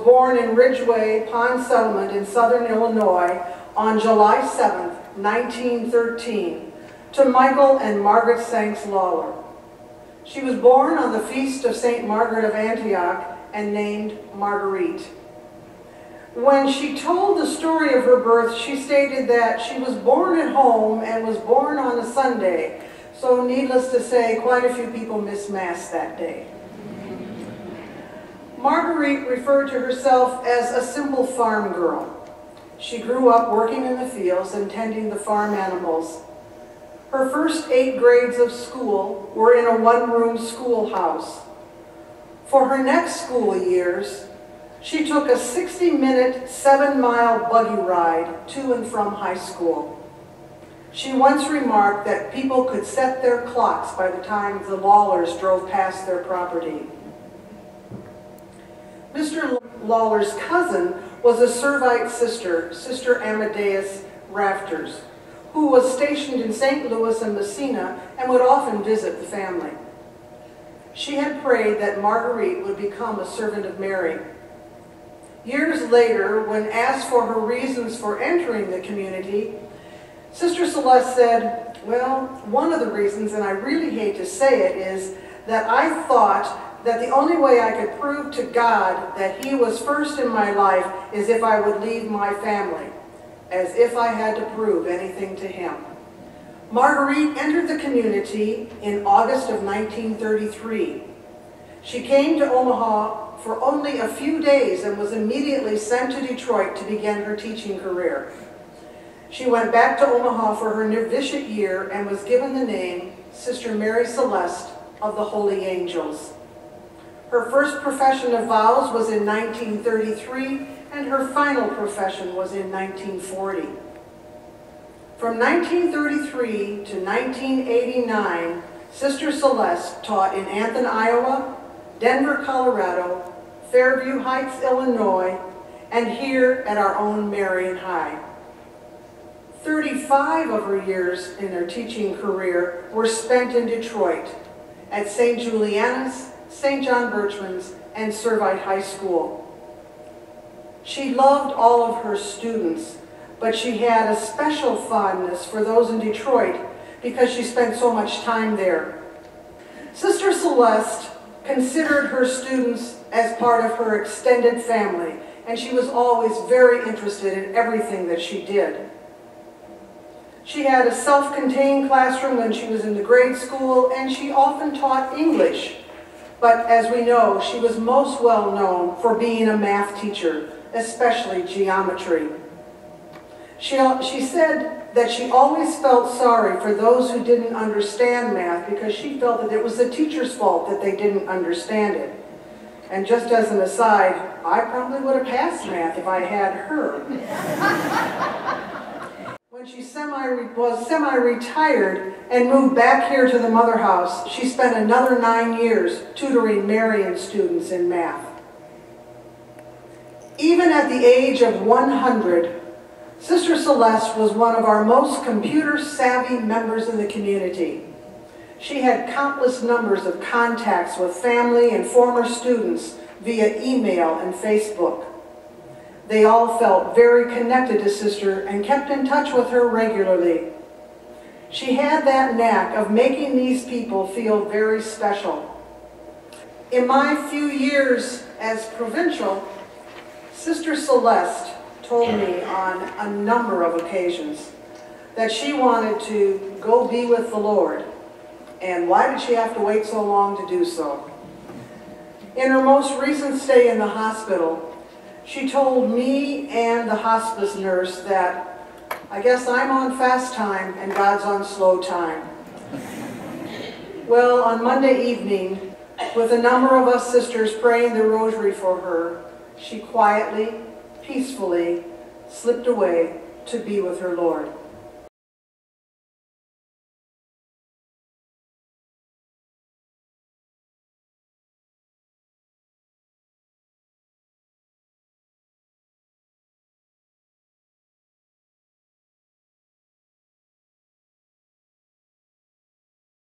born in Ridgeway Pond Settlement in southern Illinois on July 7, 1913, to Michael and Margaret Celeste Lawler. She was born on the feast of St. Margaret of Antioch and named Marguerite. When she told the story of her birth, she stated that she was born at home and was born on a Sunday. So needless to say, quite a few people missed Mass that day. Marguerite referred to herself as a simple farm girl. She grew up working in the fields and tending the farm animals. Her first 8 grades of school were in a one-room schoolhouse. For her next school years, she took a 60-minute, 7-mile buggy ride to and from high school. She once remarked that people could set their clocks by the time the Lawlers drove past their property. Mr. Lawler's cousin was a Servite sister, Sister Amadeus Rafters, who was stationed in St. Louis and Messina and would often visit the family. She had prayed that Marguerite would become a servant of Mary. Years later, when asked for her reasons for entering the community, Sister Celeste said, well, one of the reasons, and I really hate to say it, is that I thought that the only way I could prove to God that He was first in my life is if I would leave my family, as if I had to prove anything to Him. Marguerite entered the community in August of 1933. She came to Omaha for only a few days and was immediately sent to Detroit to begin her teaching career. She went back to Omaha for her novitiate year and was given the name Sister Mary Celeste of the Holy Angels. Her first profession of vows was in 1933, and her final profession was in 1940. From 1933 to 1989, Sister Celeste taught in Anthon, Iowa, Denver, Colorado, Fairview Heights, Illinois, and here at our own Marion High. 35 of her years in her teaching career were spent in Detroit at St. Juliana's, St. John Birchman's, and Servite High School. She loved all of her students, but she had a special fondness for those in Detroit because she spent so much time there. Sister Celeste considered her students as part of her extended family, and she was always very interested in everything that she did. She had a self-contained classroom when she was in the grade school, and she often taught English. But as we know, she was most well known for being a math teacher, especially geometry. She said that she always felt sorry for those who didn't understand math because she felt that it was the teacher's fault that they didn't understand it. And just as an aside, I probably would have passed math if I had her. When she was semi-retired and moved back here to the Mother House, she spent another 9 years tutoring Marian students in math. Even at the age of 100, Sister Celeste was one of our most computer-savvy members in the community. She had countless numbers of contacts with family and former students via email and Facebook. They all felt very connected to Sister and kept in touch with her regularly. She had that knack of making these people feel very special. In my few years as provincial, Sister Celeste told me on a number of occasions that she wanted to go be with the Lord. And why did she have to wait so long to do so? In her most recent stay in the hospital, she told me and the hospice nurse that, I guess I'm on fast time and God's on slow time. Well, on Monday evening, with a number of us sisters praying the rosary for her, she quietly, peacefully slipped away to be with her Lord.